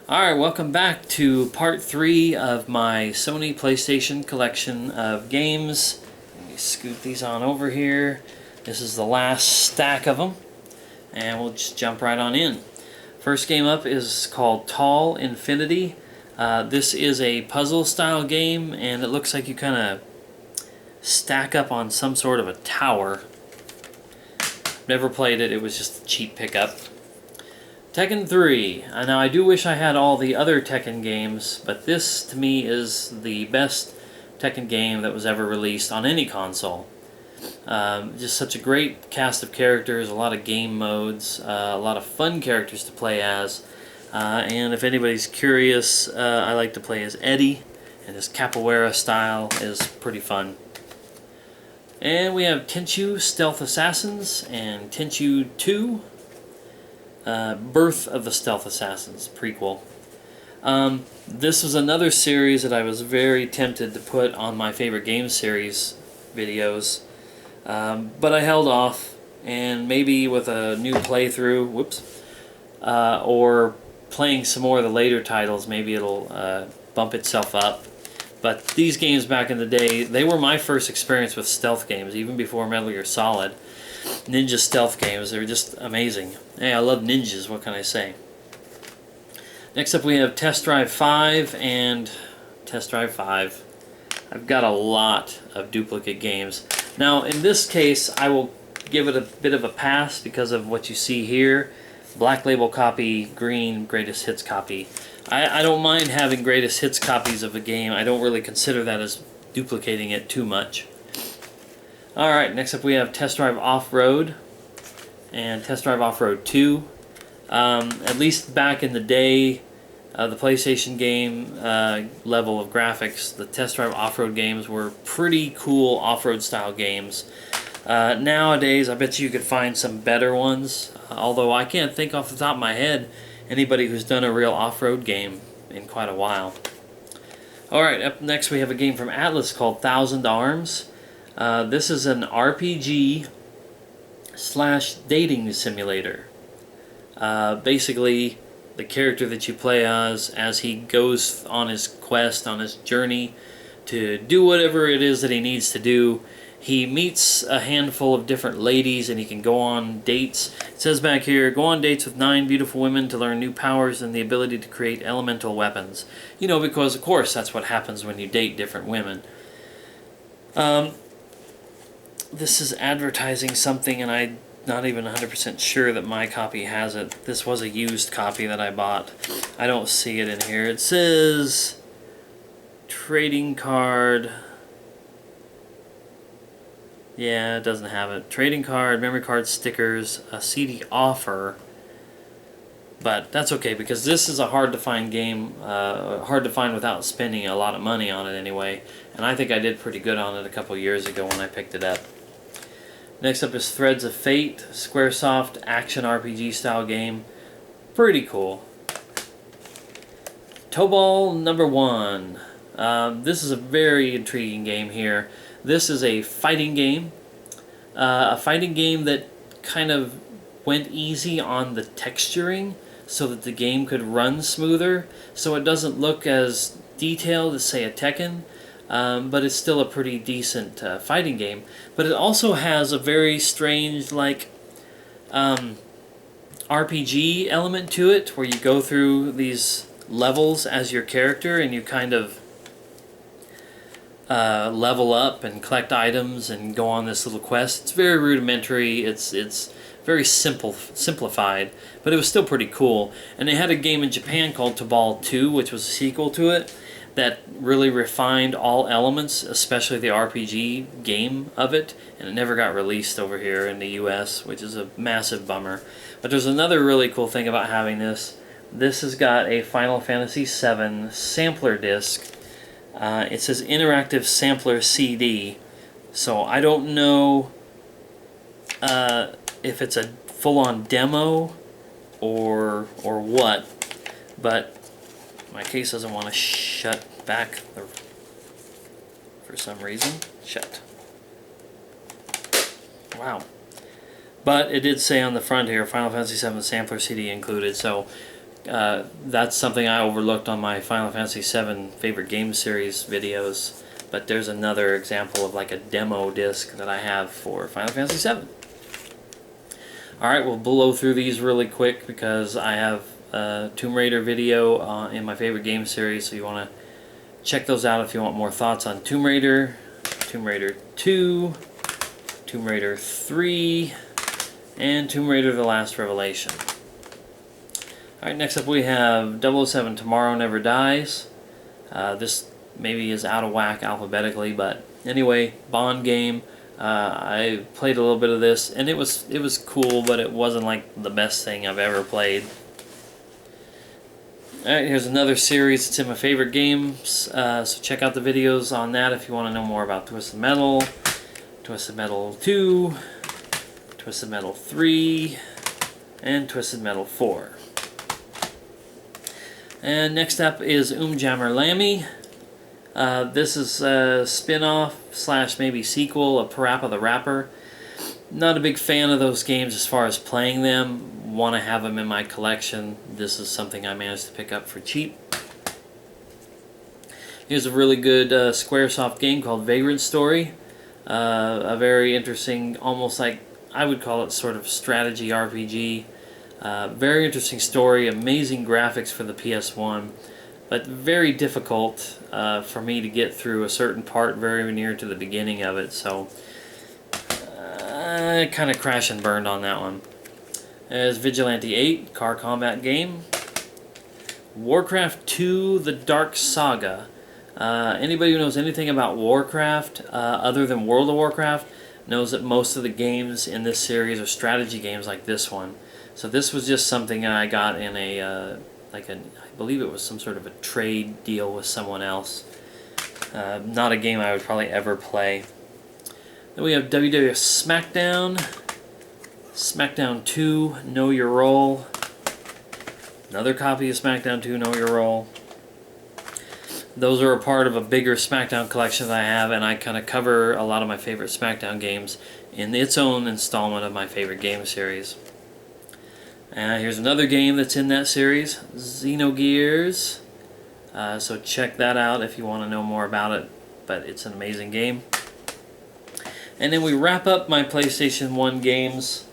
Alright, welcome back to part 3 of my Sony PlayStation collection of games. Let me scoot these on over here. This is the last stack of them, and we'll just jump right on in. First game up is called Tall Infinity. This is a puzzle style game, and it looks like you kind of stack up on some sort of a tower. Never played it, it was just a cheap pickup. Tekken 3. Now I do wish I had all the other Tekken games, but this to me is the best Tekken game that was ever released on any console. Just such a great cast of characters, a lot of game modes, a lot of fun characters to play as. And if anybody's curious, I like to play as Eddie, and his capoeira style is pretty fun. And we have Tenchu Stealth Assassins and Tenchu 2. Birth of the Stealth Assassins prequel. This was another series that I was very tempted to put on my favorite game series videos, but I held off, and maybe with a new playthrough, or playing some more of the later titles, maybe it'll bump itself up. But these games back in the day, they were my first experience with stealth games, even before Metal Gear Solid. Ninja stealth games, they're just amazing. Hey, I love ninjas, what can I say? Next up we have Test Drive 5 and Test Drive 5. I've got a lot of duplicate games. Now in this case I will give it a bit of a pass because of what you see here. Black label copy, green greatest hits copy. I don't mind having greatest hits copies of a game. I don't really consider that as duplicating it too much. Alright, next up we have Test Drive Off-Road and Test Drive Off-Road 2. At least back in the day, the PlayStation game level of graphics, the Test Drive Off-Road games were pretty cool off-road style games. Nowadays, I bet you could find some better ones, although I can't think off the top of my head anybody who's done a real off-road game in quite a while. Alright, up next we have a game from Atlas called Thousand Arms. This is an RPG / dating simulator. Basically, the character that you play as he goes on his quest, on his journey to do whatever it is that he needs to do, he meets a handful of different ladies and he can go on dates. It says back here, go on dates with 9 beautiful women to learn new powers and the ability to create elemental weapons. You know, because of course that's what happens when you date different women. This is advertising something, and I'm not even 100% sure that my copy has it. This was a used copy that I bought. I don't see it in here. It says trading card. Yeah, it doesn't have it. Trading card, memory card, stickers, a CD offer. But that's okay, because this is a hard to find game, hard to find without spending a lot of money on it anyway. And I think I did pretty good on it a couple years ago when I picked it up. Next up is Threads of Fate, Squaresoft action RPG style game. Pretty cool. Tobal number 1. This is a very intriguing game here. This is a fighting game. A fighting game that kind of went easy on the texturing so that the game could run smoother, so it doesn't look as detailed as, say, a Tekken. But it's still a pretty decent fighting game. But it also has a very strange, like, RPG element to it, where you go through these levels as your character and you kind of level up and collect items and go on this little quest. It's very rudimentary. It's very simplified, but it was still pretty cool. And they had a game in Japan called Tobal 2, which was a sequel to it, that really refined all elements, especially the RPG game of it, and it never got released over here in the US, which is a massive bummer. But there's another really cool thing about having this. This has got a Final Fantasy VII sampler disc. It says Interactive Sampler CD, so I don't know if it's a full-on demo or what, but my case doesn't want to shut back for some reason. Shut. Wow. But it did say on the front here, Final Fantasy VII Sampler CD included, so That's something I overlooked on my Final Fantasy VII favorite game series videos, but there's another example of like a demo disc that I have for Final Fantasy VII. Alright, we'll blow through these really quick because I have a Tomb Raider video in my favorite game series, so you want to check those out if you want more thoughts on Tomb Raider, Tomb Raider 2, Tomb Raider 3, and Tomb Raider The Last Revelation. Alright, next up we have 007 Tomorrow Never Dies. This maybe is out of whack alphabetically, but anyway, Bond game. I played a little bit of this, and it was cool, but it wasn't like the best thing I've ever played. Alright, here's another series. It's in my favorite games, so check out the videos on that if you want to know more about Twisted Metal, Twisted Metal 2, Twisted Metal 3, and Twisted Metal 4. And next up is Jammer Lammy. This is a spin-off / maybe sequel of Parappa the Rapper. Not a big fan of those games as far as playing them. Want to have them in my collection. This is something I managed to pick up for cheap. Here's a really good Squaresoft game called Vagrant Story. A very interesting, almost like, I would call it sort of strategy RPG. Very interesting story, amazing graphics for the PS1. But very difficult for me to get through a certain part very near to the beginning of it, so I kind of crashed and burned on that one. There's Vigilante 8, car combat game. Warcraft 2, The Dark Saga. Anybody who knows anything about Warcraft, other than World of Warcraft, knows that most of the games in this series are strategy games like this one. So this was just something I got in I believe it was some sort of a trade deal with someone else. Not a game I would probably ever play. Then we have WWE Smackdown, Smackdown 2, Know Your Role. Another copy of Smackdown 2, Know Your Role. Those are a part of a bigger Smackdown collection that I have, and I kind of cover a lot of my favorite Smackdown games in its own installment of my favorite game series. Here's another game that's in that series, Xenogears. So check that out if you want to know more about it, but it's an amazing game. And then we wrap up my PlayStation 1 games.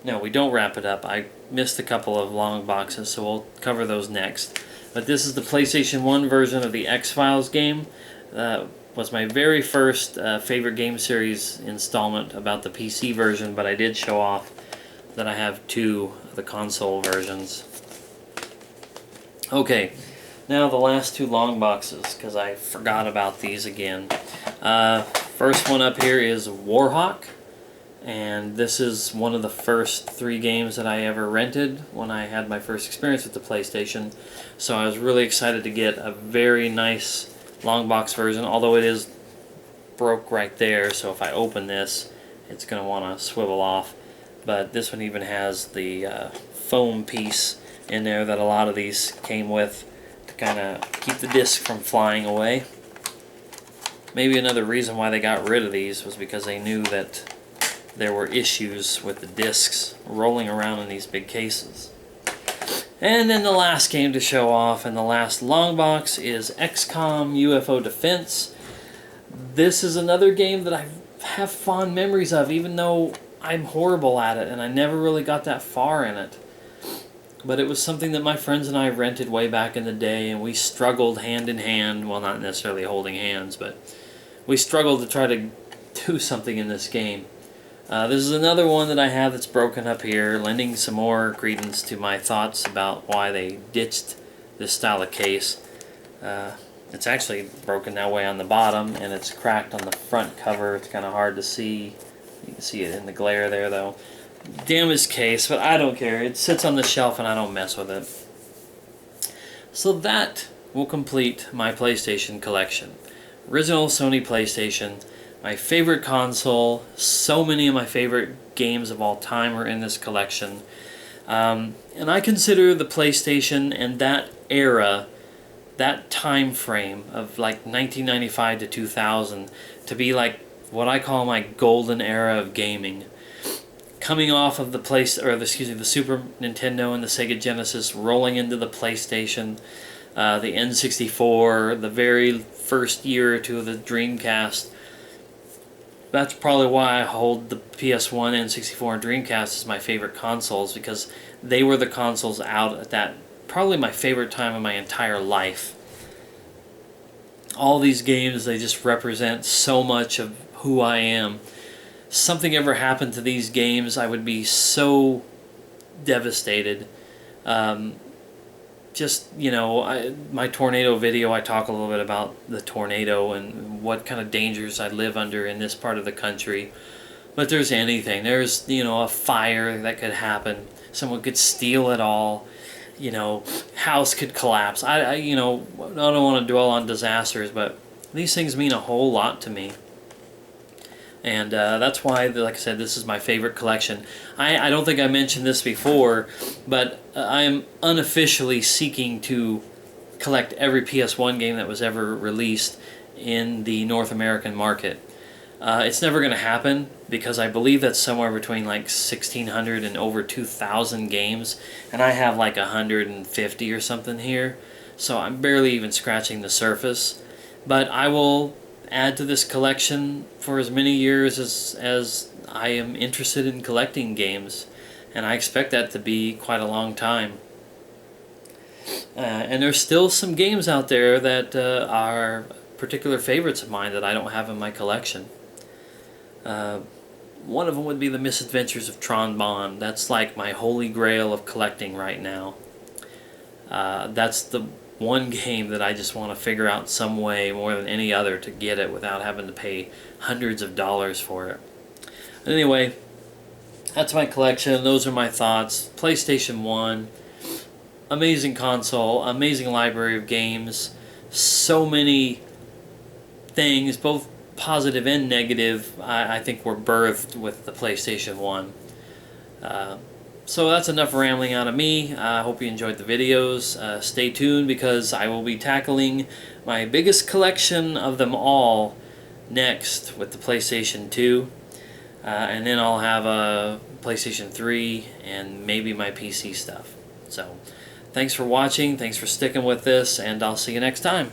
No, we don't wrap it up. I missed a couple of long boxes, so we'll cover those next. But this is the PlayStation 1 version of the X-Files game. Was my very first favorite game series installment about the PC version, but I did show off that I have two of the console versions. Okay, now the last two long boxes, because I forgot about these again. First one up here is Warhawk, and this is one of the first 3 games that I ever rented when I had my first experience with the PlayStation. So I was really excited to get a very nice long box version, although it is broke right there, so if I open this, it's going to want to swivel off. But this one even has the foam piece in there that a lot of these came with to kind of keep the disc from flying away. Maybe another reason why they got rid of these was because they knew that there were issues with the discs rolling around in these big cases. And then the last game to show off and the last long box is XCOM UFO Defense. This is another game that I have fond memories of, even though I'm horrible at it, and I never really got that far in it. But it was something that my friends and I rented way back in the day, and we struggled hand in hand, well, not necessarily holding hands, but we struggled to try to do something in this game. This is another one that I have that's broken up here, lending some more credence to my thoughts about why they ditched this style of case. It's actually broken that way on the bottom, and it's cracked on the front cover. It's kind of hard to see. You can see it in the glare there, though. Damaged case, but I don't care. It sits on the shelf, and I don't mess with it. So that will complete my PlayStation collection. Original Sony PlayStation, my favorite console. So many of my favorite games of all time are in this collection. And I consider the PlayStation and that era, that time frame of like 1995 to 2000, to be like what I call my golden era of gaming. coming off of the Super Nintendo and the Sega Genesis, rolling into the PlayStation, the N64, the very first year or two of the Dreamcast. That's probably why I hold the PS1, N64, and Dreamcast as my favorite consoles, because they were the consoles out at that probably my favorite time of my entire life. All these games, they just represent so much of who I am. Something ever happened to these games, I would be so devastated. My tornado video, I talk a little bit about the tornado and what kind of dangers I live under in this part of the country. But there's anything. There's, a fire that could happen. Someone could steal it all. House could collapse. I don't want to dwell on disasters, but these things mean a whole lot to me. And that's why, like I said, this is my favorite collection. I don't think I mentioned this before, but I am unofficially seeking to collect every PS1 game that was ever released in the North American market. It's never going to happen, because I believe that's somewhere between like 1,600 and over 2,000 games, and I have like 150 or something here, so I'm barely even scratching the surface. But I will add to this collection for as many years as I am interested in collecting games, and I expect that to be quite a long time. And there's still some games out there that are particular favorites of mine that I don't have in my collection. One of them would be The Misadventures of Tron Bonne. That's like my holy grail of collecting right now. That's the one game that I just want to figure out some way more than any other to get it without having to pay hundreds of dollars for it. Anyway, that's my collection. Those are my thoughts. PlayStation 1, amazing console, amazing library of games. So many things, both positive and negative, I think were birthed with the PlayStation 1. So that's enough rambling out of me. I hope you enjoyed the videos. Stay tuned, because I will be tackling my biggest collection of them all next with the PlayStation 2. And then I'll have a PlayStation 3 and maybe my PC stuff. So thanks for watching. Thanks for sticking with this, and I'll see you next time.